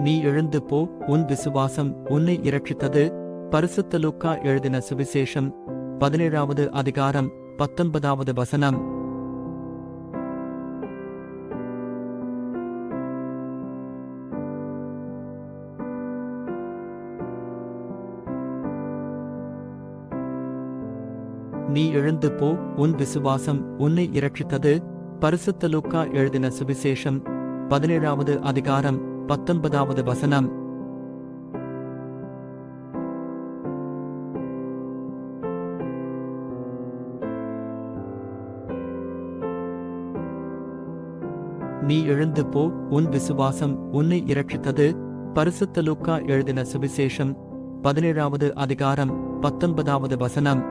நீ எழுந்து போ, உன் விசுவாசம் உன்னை இரட்சித்தது. பரிசுத்த லூக்கா எழுதின சுவிசேஷம் 17வது அதிகாரம் 19வது வசனம். நீ எழுந்து போ, உன் விசுவாசம் உன்னை இரட்சித்தது. பரிசுத்த லூக்கா எழுதின சுவிசேஷம் 17வது அதிகாரம் 19வது வசனம். நீ எழுந்து போ, உன் விசுவாசம் உன்னை இரட்சித்தது. பரிசுத்த லூக்கா எழுதின சுவிசேஷம் 17வது அதிகாரம் 19வது வசனம்.